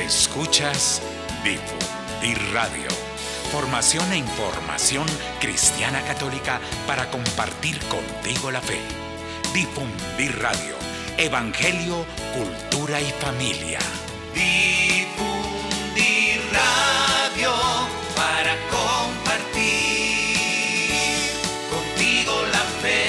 Escuchas Difundir Radio. Formación e información cristiana católica para compartir contigo la fe. Difundir Radio. Evangelio, cultura y familia. Difundir Radio para compartir contigo la fe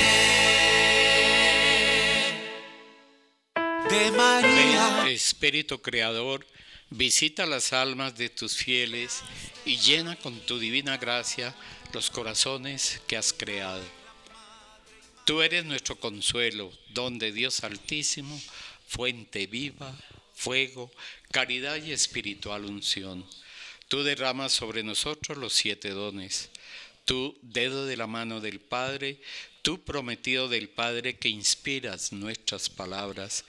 de María. Ven, Espíritu Creador, visita las almas de tus fieles y llena con tu divina gracia los corazones que has creado. Tú eres nuestro consuelo, don de Dios Altísimo, fuente viva, fuego, caridad y espiritual unción. Tú derramas sobre nosotros los 7 dones. Tú, dedo de la mano del Padre, tú prometido del Padre que inspiras nuestras palabras.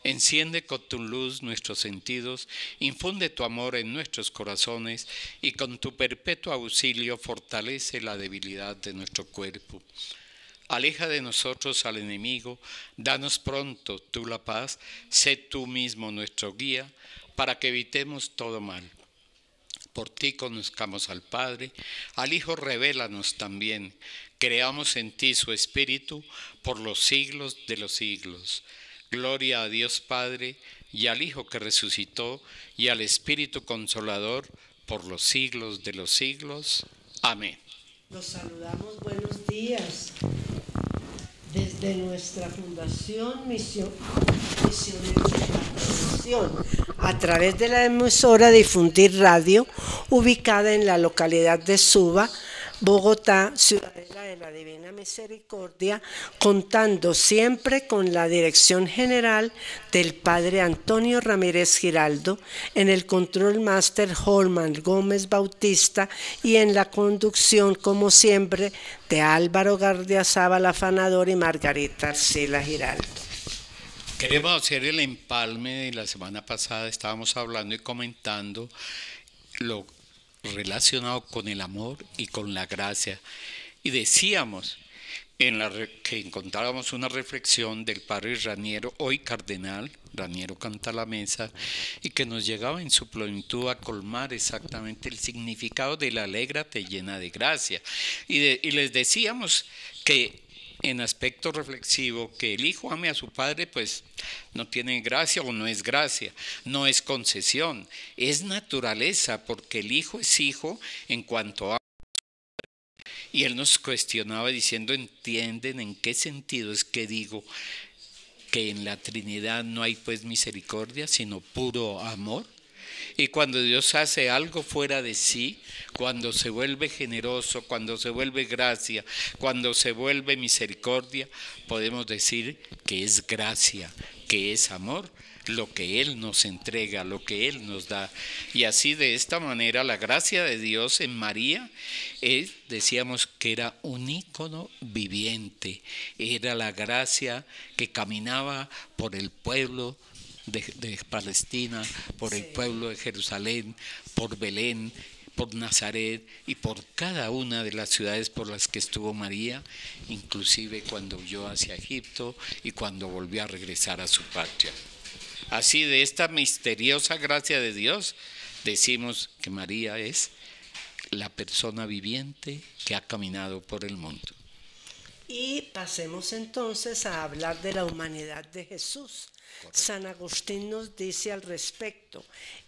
Enciende con tu luz nuestros sentidos, infunde tu amor en nuestros corazones y con tu perpetuo auxilio fortalece la debilidad de nuestro cuerpo. Aleja de nosotros al enemigo, danos pronto tú la paz, sé tú mismo nuestro guía, para que evitemos todo mal. Por ti conozcamos al Padre, al Hijo revélanos también, creamos en ti su Espíritu por los siglos de los siglos. Gloria a Dios Padre, y al Hijo que resucitó, y al Espíritu Consolador, por los siglos de los siglos. Amén. Los saludamos, buenos días. Desde nuestra Fundación Misioneros de la Prevención, a través de la emisora Difundir Radio, ubicada en la localidad de Suba, Bogotá, Ciudadela de la Divina Misericordia, contando siempre con la dirección general del Padre Antonio Ramírez Giraldo, en el control máster Holman Gómez Bautista y en la conducción, como siempre, de Álvaro Gardiazabal Afanador y Margarita Arcila Giraldo. Queremos hacer el empalme de la semana pasada, estábamos hablando y comentando lo relacionado con el amor y con la gracia. Y decíamos que encontrábamos una reflexión del padre Raniero, hoy cardenal, Raniero canta la mesa, y que nos llegaba en su plenitud a colmar exactamente el significado de la alégrate llena de gracia. Y les decíamos que en aspecto reflexivo, que el hijo ame a su padre, pues no tiene gracia o no es gracia, no es concesión, es naturaleza, porque el hijo es hijo en cuanto a... Y él nos cuestionaba diciendo, ¿entienden en qué sentido es que digo que en la Trinidad no hay pues misericordia, sino puro amor? Y cuando Dios hace algo fuera de sí, cuando se vuelve generoso, cuando se vuelve gracia, cuando se vuelve misericordia, podemos decir que es gracia, que es amor, lo que Él nos entrega, lo que Él nos da. Y así de esta manera la gracia de Dios en María, decíamos que era un ícono viviente, era la gracia que caminaba por el pueblo de Palestina, por el pueblo de Jerusalén, por Belén, por Nazaret y por cada una de las ciudades por las que estuvo María, inclusive cuando huyó hacia Egipto y cuando volvió a regresar a su patria. Así de esta misteriosa gracia de Dios, decimos que María es la persona viviente que ha caminado por el mundo. Y pasemos entonces a hablar de la humanidad de Jesús. San Agustín nos dice al respecto,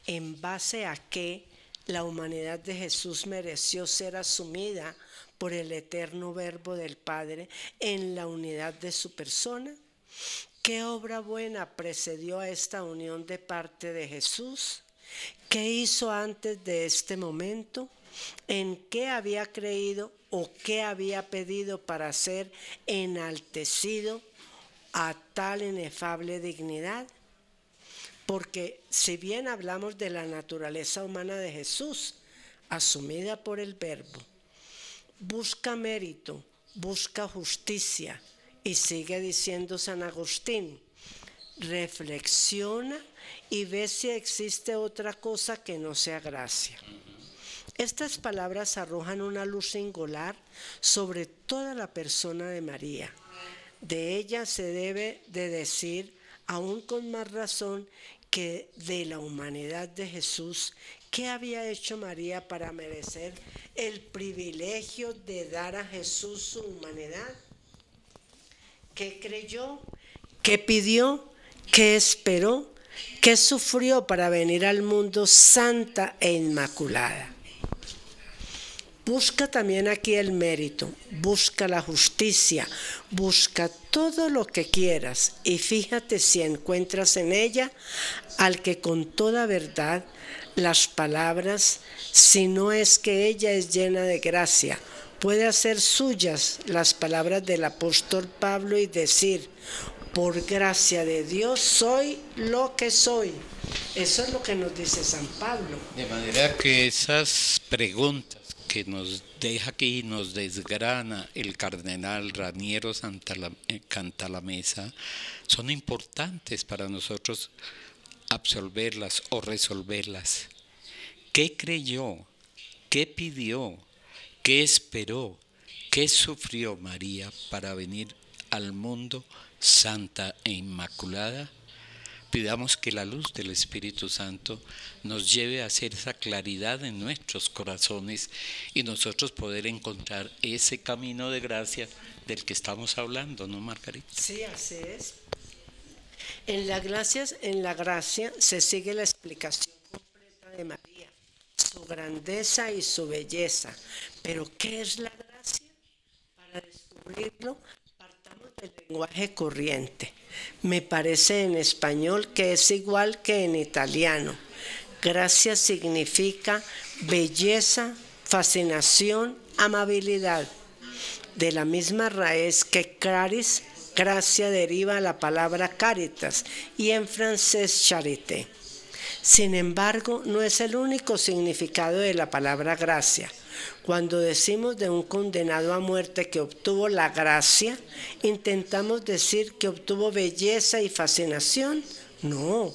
en base a qué la humanidad de Jesús mereció ser asumida por el eterno Verbo del Padre en la unidad de su persona. ¿Qué obra buena precedió a esta unión de parte de Jesús? ¿Qué hizo antes de este momento? ¿En qué había creído o qué había pedido para ser enaltecido a tal inefable dignidad? Porque si bien hablamos de la naturaleza humana de Jesús, asumida por el Verbo, busca mérito, busca justicia, y sigue diciendo San Agustín, reflexiona y ve si existe otra cosa que no sea gracia. Estas palabras arrojan una luz singular sobre toda la persona de María. De ella se debe de decir, aún con más razón, que de la humanidad de Jesús, ¿qué había hecho María para merecer el privilegio de dar a Jesús su humanidad? ¿Qué creyó? ¿Qué pidió? ¿Qué esperó? ¿Qué sufrió para venir al mundo santa e inmaculada? Busca también aquí el mérito, busca la justicia, busca todo lo que quieras y fíjate si encuentras en ella al que con toda verdad las palabras, si no es que ella es llena de gracia, puede hacer suyas las palabras del apóstol Pablo y decir: por gracia de Dios soy lo que soy. Eso es lo que nos dice San Pablo. De manera que esas preguntas que nos deja aquí, nos desgrana el cardenal Raniero Cantalamessa, son importantes para nosotros absolverlas o resolverlas. ¿Qué creyó? ¿Qué pidió? ¿Qué esperó? ¿Qué sufrió María para venir al mundo santa e inmaculada? Pidamos que la luz del Espíritu Santo nos lleve a hacer esa claridad en nuestros corazones y nosotros poder encontrar ese camino de gracia del que estamos hablando, ¿no, Margarita? Sí, así es. En la gracia se sigue la explicación completa de María, su grandeza y su belleza. Pero ¿qué es la gracia? Para descubrirlo, partamos del lenguaje corriente. Me parece en español que es igual que en italiano. Gracia significa belleza, fascinación, amabilidad. De la misma raíz que caris, gracia deriva la palabra caritas y en francés charité. Sin embargo, no es el único significado de la palabra gracia. Cuando decimos de un condenado a muerte que obtuvo la gracia, ¿intentamos decir que obtuvo belleza y fascinación? No,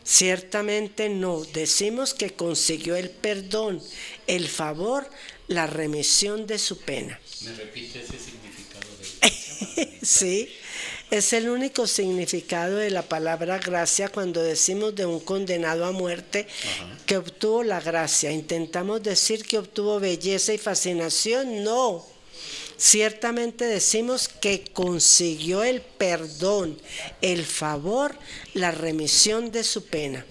ciertamente no. Decimos que consiguió el perdón, el favor, la remisión de su pena. ¿Me repite ese significado de gracia? Sí. Es el único significado de la palabra gracia cuando decimos de un condenado a muerte que obtuvo la gracia. ¿Intentamos decir que obtuvo belleza y fascinación? No. Ciertamente decimos que consiguió el perdón, el favor, la remisión de su pena.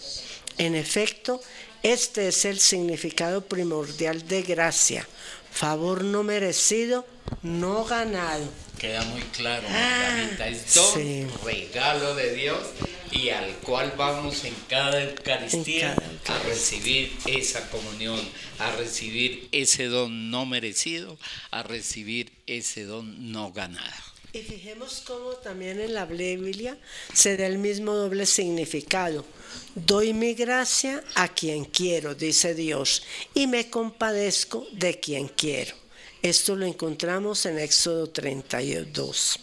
En efecto, este es el significado primordial de gracia. Favor no merecido, no ganado. Queda muy claro, Margarita, es don, sí, regalo de Dios y al cual vamos en cada Eucaristía a recibir esa comunión, a recibir ese don no merecido, a recibir ese don no ganado. Y fijemos cómo también en la Biblia se da el mismo doble significado. Doy mi gracia a quien quiero, dice Dios, y me compadezco de quien quiero. Esto lo encontramos en Éxodo 32.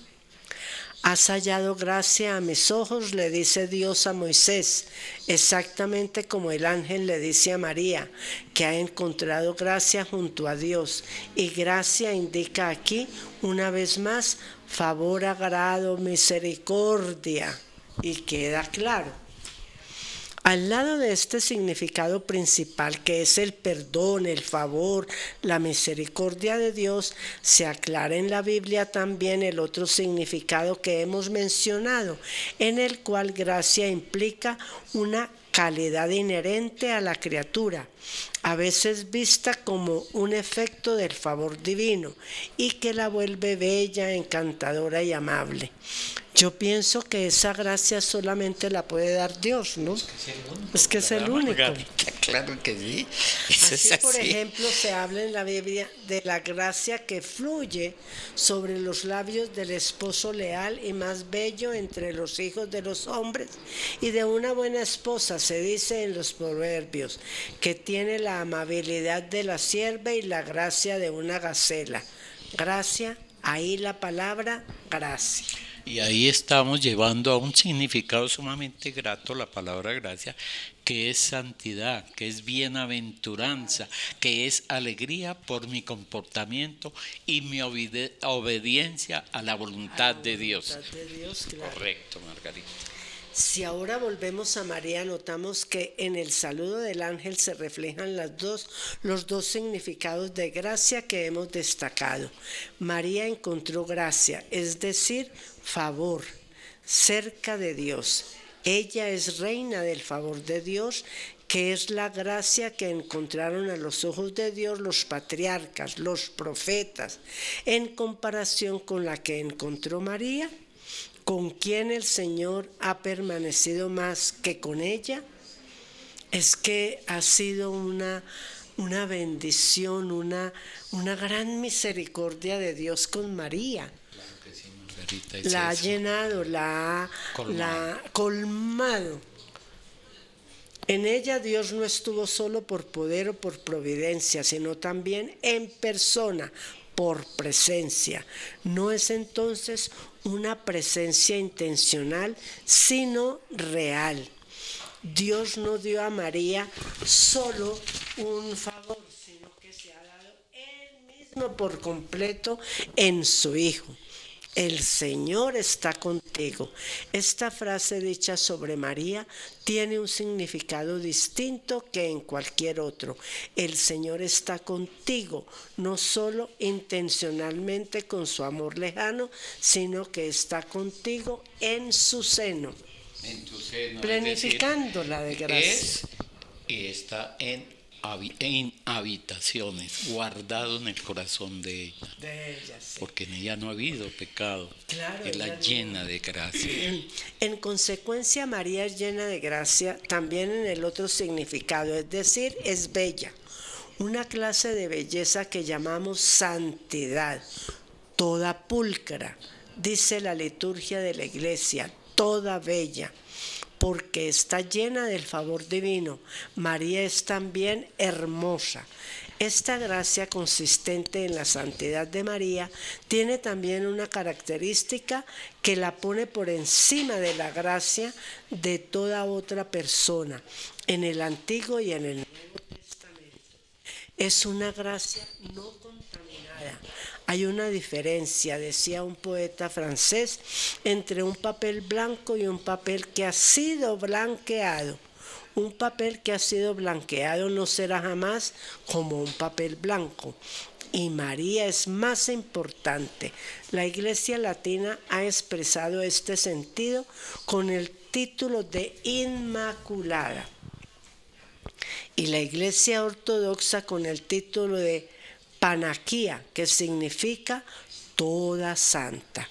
Has hallado gracia a mis ojos, le dice Dios a Moisés, exactamente como el ángel le dice a María, que ha encontrado gracia junto a Dios. Y gracia indica aquí, una vez más, favor, agrado, misericordia. Y queda claro. Al lado de este significado principal, que es el perdón, el favor, la misericordia de Dios, se aclara en la Biblia también el otro significado que hemos mencionado, en el cual gracia implica una calidad inherente a la criatura, a veces vista como un efecto del favor divino y que la vuelve bella, encantadora y amable. Yo pienso que esa gracia solamente la puede dar Dios, ¿no? Es que es el único. Claro que sí. Así, por ejemplo, se habla en la Biblia de la gracia que fluye sobre los labios del esposo leal y más bello entre los hijos de los hombres, y de una buena esposa se dice en los proverbios que tiene la amabilidad de la sierva y la gracia de una gacela. Gracia, ahí la palabra gracia. Y ahí estamos llevando a un significado sumamente grato la palabra gracia, que es santidad, que es bienaventuranza, que es alegría por mi comportamiento y mi obediencia a la voluntad de Dios. Claro. Correcto, Margarita. Si ahora volvemos a María, notamos que en el saludo del ángel se reflejan los dos significados de gracia que hemos destacado. María encontró gracia, es decir, favor, cerca de Dios. Ella es reina del favor de Dios, que es la gracia que encontraron a los ojos de Dios los patriarcas, los profetas, en comparación con la que encontró María, con quien el Señor ha permanecido más que con ella. Es que ha sido una bendición, una gran misericordia de Dios con María. Claro que sí, Margarita, La ha llenado, la ha colmado. En ella Dios no estuvo solo por poder o por providencia, sino también en persona, por presencia. No es entonces una presencia intencional, sino real. Dios no dio a María solo un favor, sino que se ha dado Él mismo por completo en su Hijo. El Señor está contigo. Esta frase dicha sobre María tiene un significado distinto que en cualquier otro. El Señor está contigo, no solo intencionalmente con su amor lejano, sino que está contigo en su seno. En tu seno, Planificándola de gracia. Y está en habitaciones, guardado en el corazón de ella. De ella, sí. Porque en ella no ha habido pecado. Claro, es la llena de gracia. En consecuencia, María es llena de gracia también en el otro significado, es decir, es bella. Una clase de belleza que llamamos santidad, toda pulcra, dice la liturgia de la Iglesia, toda bella, porque está llena del favor divino. María es también hermosa. Esta gracia consistente en la santidad de María tiene también una característica que la pone por encima de la gracia de toda otra persona, en el Antiguo y en el Nuevo Testamento. Es una gracia no contaminada. Hay una diferencia, decía un poeta francés, entre un papel blanco y un papel que ha sido blanqueado. Un papel que ha sido blanqueado no será jamás como un papel blanco. Y María es más importante. La Iglesia Latina ha expresado este sentido con el título de Inmaculada. Y la Iglesia Ortodoxa con el título de Panaquía, que significa toda santa.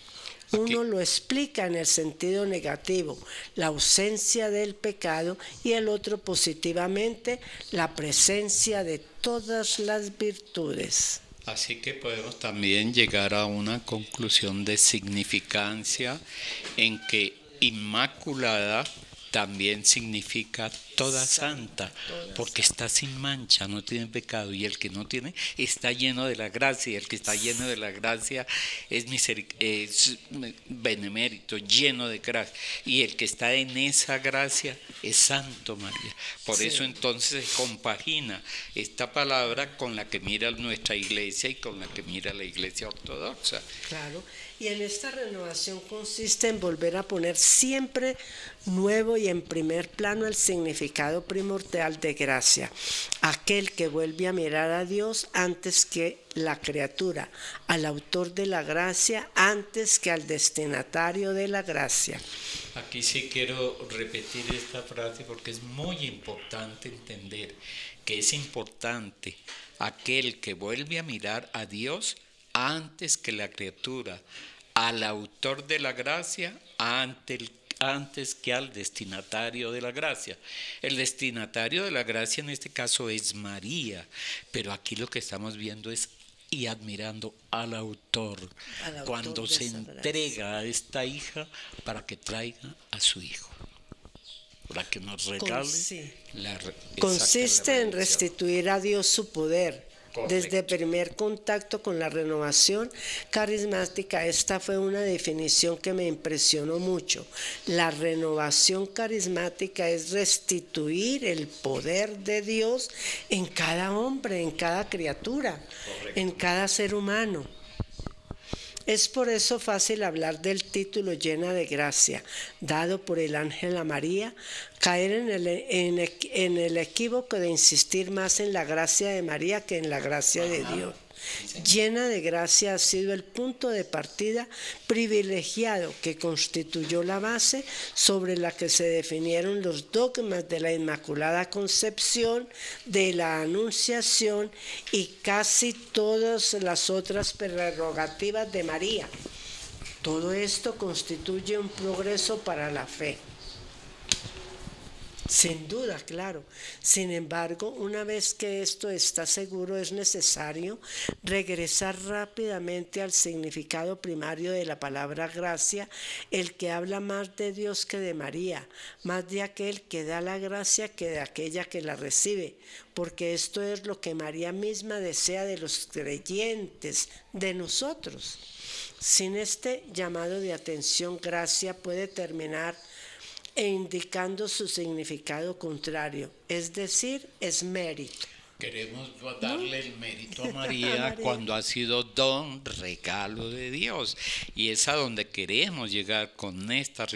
Uno lo explica en el sentido negativo, la ausencia del pecado, y el otro positivamente, la presencia de todas las virtudes. Así que podemos también llegar a una conclusión de significancia en que Inmaculada también significa toda santa, porque está sin mancha, no tiene pecado, y el que no tiene está lleno de la gracia, y el que está lleno de la gracia es benemérito, lleno de gracia, y el que está en esa gracia es santo, María. Por eso entonces se compagina esta palabra con la que mira nuestra iglesia y con la que mira la Iglesia Ortodoxa. Claro. Y en esta renovación consiste en volver a poner siempre nuevo y en primer plano el significado primordial de gracia, aquel que vuelve a mirar a Dios antes que la criatura, al autor de la gracia antes que al destinatario de la gracia. Aquí sí quiero repetir esta frase porque es muy importante entender que es importante aquel que vuelve a mirar a Dios antes que la criatura, al autor de la gracia, antes que al destinatario de la gracia. El destinatario de la gracia en este caso es María, pero aquí lo que estamos viendo es y admirando al autor cuando se entrega a esta hija para que traiga a su hijo, para que nos regale consiste en restituir a Dios su poder. Correcto. Desde primer contacto con la renovación carismática, esta fue una definición que me impresionó mucho. La renovación carismática es restituir el poder de Dios en cada hombre, en cada criatura, correcto, en cada ser humano. Es por eso fácil hablar del título llena de gracia, dado por el ángel a María, caer en el equívoco de insistir más en la gracia de María que en la gracia de Dios. Llena de gracia ha sido el punto de partida privilegiado que constituyó la base sobre la que se definieron los dogmas de la Inmaculada Concepción, de la Anunciación y casi todas las otras prerrogativas de María. Todo esto constituye un progreso para la fe. Sin duda, claro. Sin embargo, una vez que esto está seguro, es necesario regresar rápidamente al significado primario de la palabra gracia, el que habla más de Dios que de María, más de aquel que da la gracia que de aquella que la recibe, porque esto es lo que María misma desea de los creyentes, de nosotros. Sin este llamado de atención, gracia puede terminar indicando su significado contrario, es decir, es mérito. Queremos darle el mérito a María cuando ha sido don, regalo de Dios. Y es a donde queremos llegar con esta,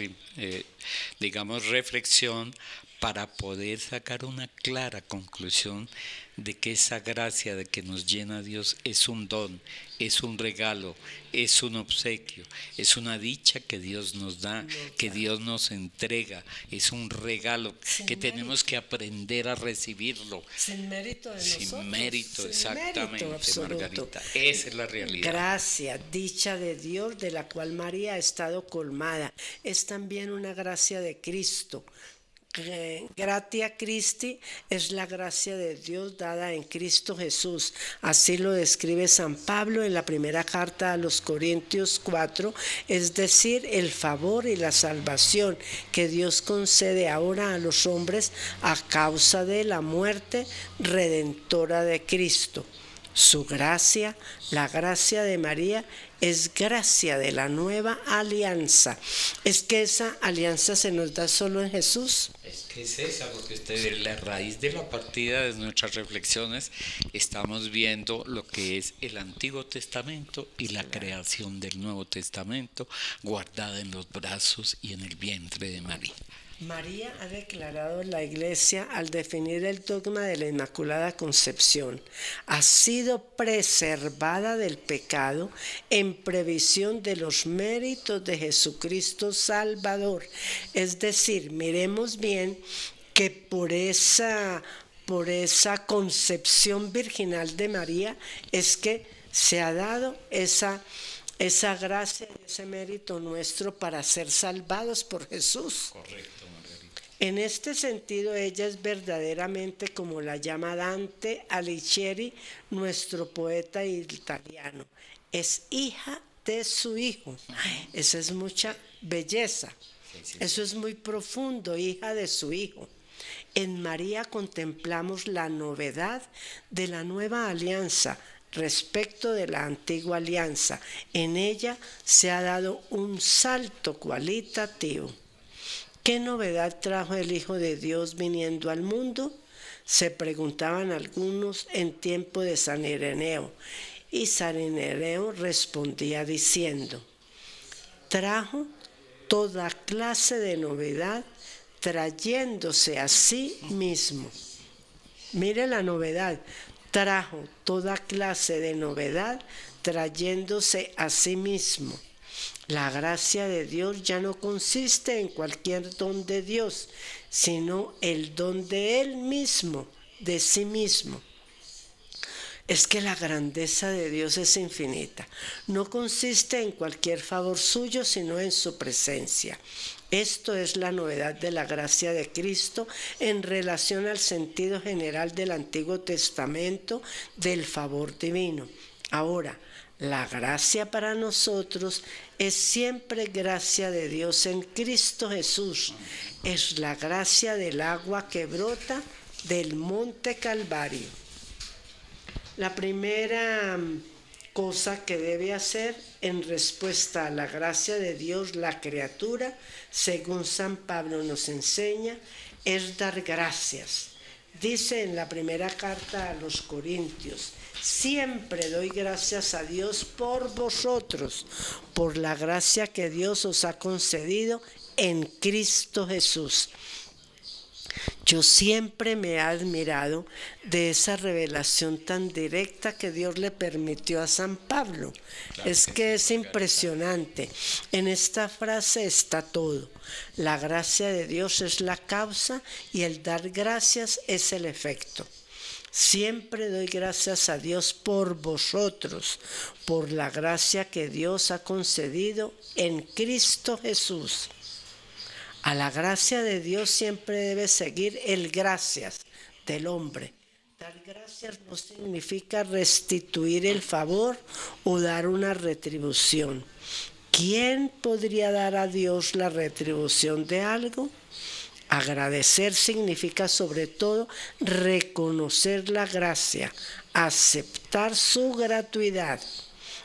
reflexión para poder sacar una clara conclusión de que esa gracia de que nos llena Dios es un don, es un regalo, es un obsequio, es una dicha que Dios nos da, que Dios nos entrega, es un regalo que tenemos que aprender a recibirlo. Sin mérito de nosotros. Sin mérito, exactamente, Margarita. Esa es la realidad. Gracia, dicha de Dios de la cual María ha estado colmada. Es también una gracia de Cristo. Gratia Christi es la gracia de Dios dada en Cristo Jesús. Así lo describe San Pablo en la primera carta a los Corintios 4, es decir, el favor y la salvación que Dios concede ahora a los hombres a causa de la muerte redentora de Cristo. Su gracia, la gracia de María, es gracia de la nueva alianza. Es que esa alianza se nos da solo en Jesús. Es que es esa, porque la raíz de la partida de nuestras reflexiones estamos viendo lo que es el Antiguo Testamento y la creación del Nuevo Testamento guardada en los brazos y en el vientre de María. María ha declarado la Iglesia al definir el dogma de la Inmaculada Concepción. Ha sido preservada del pecado en previsión de los méritos de Jesucristo Salvador. Es decir, miremos bien que por esa concepción virginal de María es que se ha dado esa gracia y ese mérito nuestro para ser salvados por Jesús. Correcto. En este sentido, ella es verdaderamente, como la llama Dante Alighieri, nuestro poeta italiano. Es hija de su hijo. Esa es mucha belleza. Eso es muy profundo, hija de su hijo. En María contemplamos la novedad de la nueva alianza respecto de la antigua alianza. En ella se ha dado un salto cualitativo. ¿Qué novedad trajo el Hijo de Dios viniendo al mundo? Se preguntaban algunos en tiempo de San Ireneo. Y San Ireneo respondía diciendo: trajo toda clase de novedad, trayéndose a sí mismo. Mire la novedad. Trajo toda clase de novedad, trayéndose a sí mismo. La gracia de Dios ya no consiste en cualquier don de Dios, sino el don de Él mismo, de sí mismo. Es que la grandeza de Dios es infinita. No consiste en cualquier favor suyo, sino en su presencia. Esto es la novedad de la gracia de Cristo en relación al sentido general del Antiguo Testamento del favor divino. Ahora, la gracia para nosotros es siempre gracia de Dios en Cristo Jesús. Es la gracia del agua que brota del monte Calvario. La primera cosa que debe hacer en respuesta a la gracia de Dios la criatura, según San Pablo nos enseña, es dar gracias. Dice en la primera carta a los Corintios: Siempre doy gracias a Dios por vosotros, por la gracia que Dios os ha concedido en Cristo Jesús. Yo siempre me he admirado de esa revelación tan directa que Dios le permitió a San Pablo. Es que es impresionante. En esta frase está todo. La gracia de Dios es la causa y el dar gracias es el efecto. Siempre doy gracias a Dios por vosotros, por la gracia que Dios ha concedido en Cristo Jesús. A la gracia de Dios siempre debe seguir el gracias del hombre. Dar gracias no significa restituir el favor o dar una retribución. ¿Quién podría dar a Dios la retribución de algo? Agradecer significa sobre todo reconocer la gracia, aceptar su gratuidad.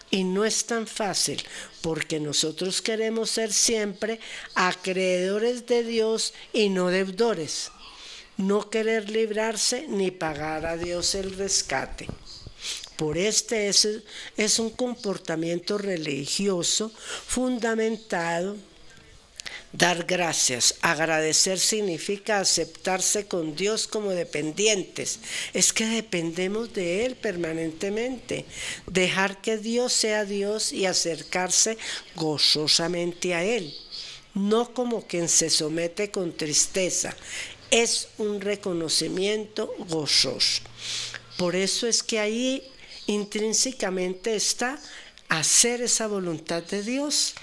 Y no es tan fácil, porque nosotros queremos ser siempre acreedores de Dios y no deudores. No querer librarse ni pagar a Dios el rescate. Por este es un comportamiento religioso fundamentado. Dar gracias, agradecer significa aceptarse con Dios como dependientes. Es que dependemos de Él permanentemente. Dejar que Dios sea Dios y acercarse gozosamente a Él. No como quien se somete con tristeza. Es un reconocimiento gozoso. Por eso es que ahí intrínsecamente está hacer esa voluntad de Dios.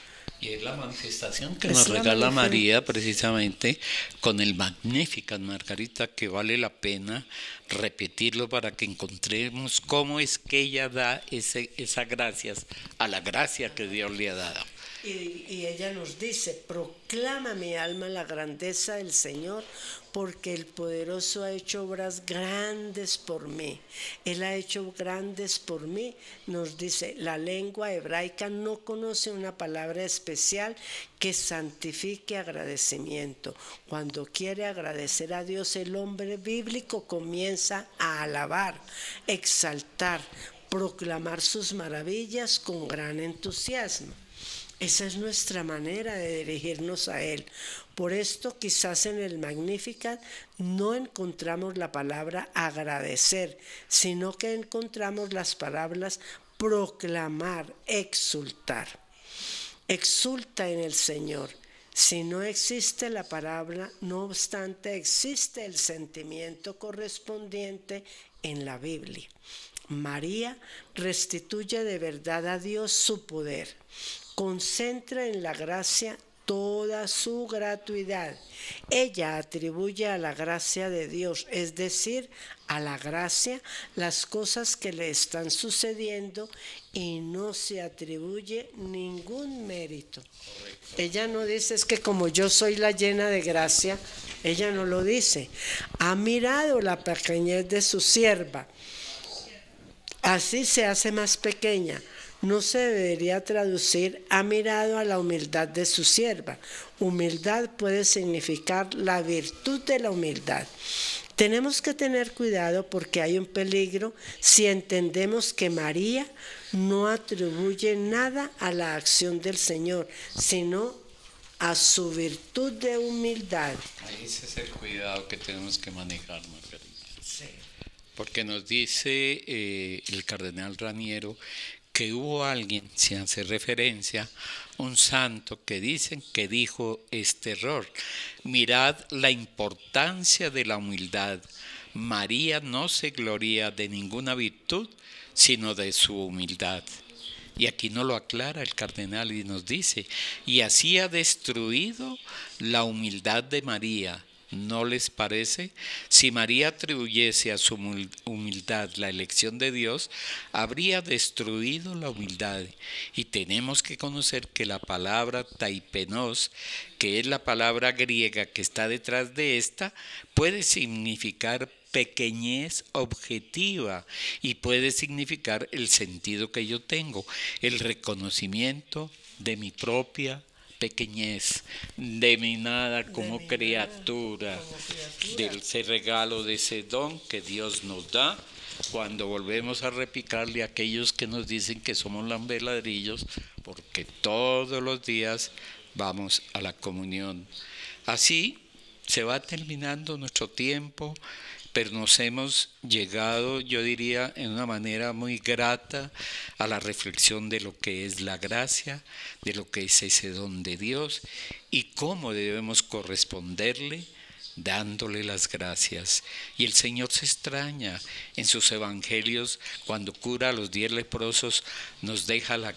Y es la manifestación que nos regala María precisamente con el Magnificat, Margarita, que vale la pena repetirlo para que encontremos cómo es que ella da esas gracias a la gracia que Dios le ha dado. Y ella nos dice, proclama mi alma la grandeza del Señor, porque el poderoso ha hecho obras grandes por mí. Él ha hecho grandes por mí. Nos dice, la lengua hebraica no conoce una palabra especial que santifique agradecimiento. Cuando quiere agradecer a Dios, el hombre bíblico comienza a alabar, exaltar, proclamar sus maravillas con gran entusiasmo. Esa es nuestra manera de dirigirnos a Él. Por esto quizás en el Magnificat no encontramos la palabra agradecer, sino que encontramos las palabras proclamar, exultar. Exulta en el Señor. Si no existe la palabra, no obstante existe el sentimiento correspondiente en la Biblia. María restituye de verdad a Dios su poder. Concentra en la gracia toda su gratuidad. Ella atribuye a la gracia de Dios, es decir, a la gracia, las cosas que le están sucediendo y no se atribuye ningún mérito. Ella no dice, es que como yo soy la llena de gracia, ella no lo dice. Ha mirado la pequeñez de su sierva, así se hace más pequeña. No se debería traducir, ha mirado a la humildad de su sierva. Humildad puede significar la virtud de la humildad. Tenemos que tener cuidado porque hay un peligro si entendemos que María no atribuye nada a la acción del Señor, sino a su virtud de humildad. Ese es el cuidado que tenemos que manejar, Margarita. Sí. Porque nos dice el cardenal Raniero que hubo alguien, sin hacer referencia, un santo que dicen que dijo este error. Mirad la importancia de la humildad. María no se gloria de ninguna virtud, sino de su humildad. Y aquí nos lo aclara el cardenal y nos dice, y así ha destruido la humildad de María. ¿No les parece? Si María atribuyese a su humildad la elección de Dios, habría destruido la humildad. Y tenemos que conocer que la palabra taipenos, que es la palabra griega que está detrás de esta, puede significar pequeñez objetiva y puede significar el sentido que yo tengo, el reconocimiento de mi propia pequeñez, de mi nada como criatura, de ese regalo, de ese don que Dios nos da cuando volvemos a repicarle a aquellos que nos dicen que somos lambeladrillos, porque todos los días vamos a la comunión. Así se va terminando nuestro tiempo, pero nos hemos llegado, yo diría, en una manera muy grata a la reflexión de lo que es la gracia, de lo que es ese don de Dios y cómo debemos corresponderle dándole las gracias. Y el Señor se extraña en sus evangelios cuando cura a los 10 leprosos, nos deja la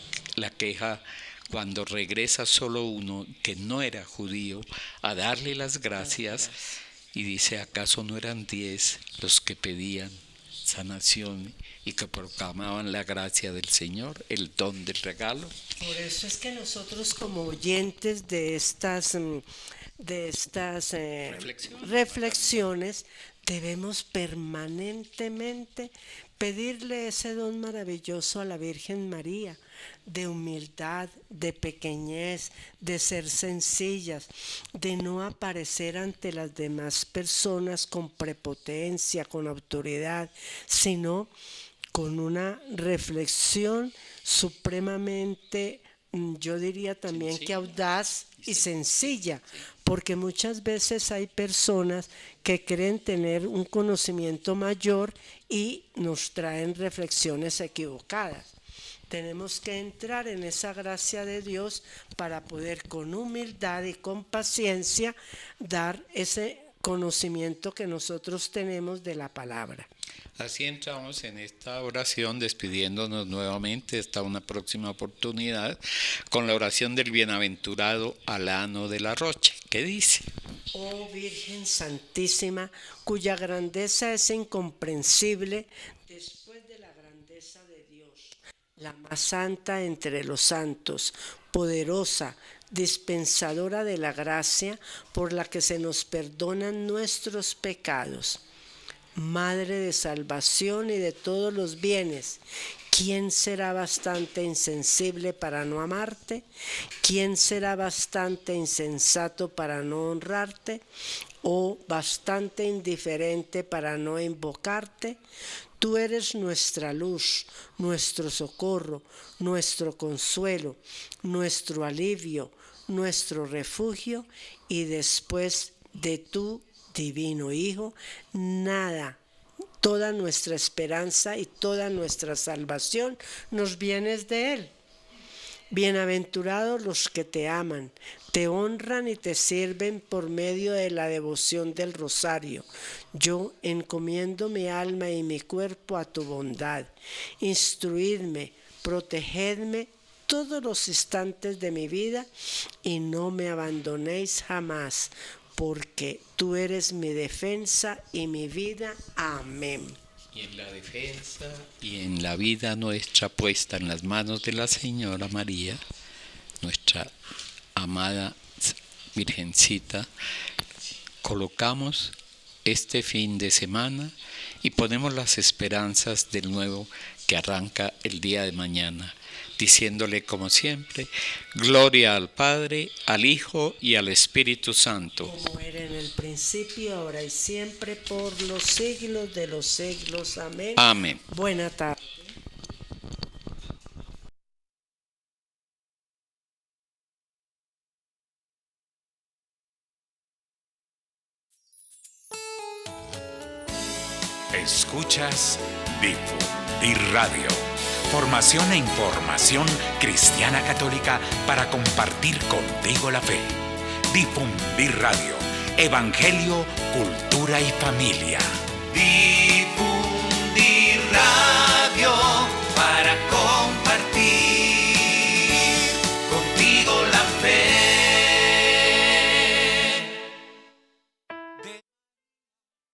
queja cuando regresa solo uno que no era judío a darle las gracias. Y dice, ¿acaso no eran 10 los que pedían sanación y que proclamaban la gracia del Señor, el don del regalo? Por eso es que nosotros como oyentes de estas reflexiones debemos permanentemente pedirle ese don maravilloso a la Virgen María, de humildad, de pequeñez, de ser sencillas, de no aparecer ante las demás personas con prepotencia, con autoridad, sino con una reflexión supremamente, yo diría también que audaz y sencilla, porque muchas veces hay personas que creen tener un conocimiento mayor y nos traen reflexiones equivocadas. Tenemos que entrar en esa gracia de Dios para poder con humildad y con paciencia dar ese conocimiento que nosotros tenemos de la palabra. Así entramos en esta oración despidiéndonos nuevamente hasta una próxima oportunidad con la oración del bienaventurado Alano de la Roche, que dice: Oh Virgen Santísima, cuya grandeza es incomprensible después de la grandeza de Dios, la más santa entre los santos, poderosa, dispensadora de la gracia por la que se nos perdonan nuestros pecados. Madre de salvación y de todos los bienes, ¿quién será bastante insensible para no amarte? ¿Quién será bastante insensato para no honrarte? ¿O bastante indiferente para no invocarte? Tú eres nuestra luz, nuestro socorro, nuestro consuelo, nuestro alivio, nuestro refugio, y después de tu Divino Hijo, nada, toda nuestra esperanza y toda nuestra salvación nos viene de Él. Bienaventurados los que te aman, te honran y te sirven por medio de la devoción del rosario. Yo encomiendo mi alma y mi cuerpo a tu bondad. Instruidme, protegedme todos los instantes de mi vida y no me abandonéis jamás, porque tú eres mi defensa y mi vida. Amén. Y en la defensa y en la vida nuestra puesta en las manos de la Señora María, nuestra amada Virgencita, colocamos este fin de semana y ponemos las esperanzas del nuevo que arranca el día de mañana, diciéndole como siempre, gloria al Padre, al Hijo y al Espíritu Santo. Como era en el principio, ahora y siempre, por los siglos de los siglos. Amén. Amén. Buena tarde. Escuchas Difundir Radio. Formación e información cristiana católica para compartir contigo la fe. Difundir Radio. Evangelio, cultura y familia. Difundir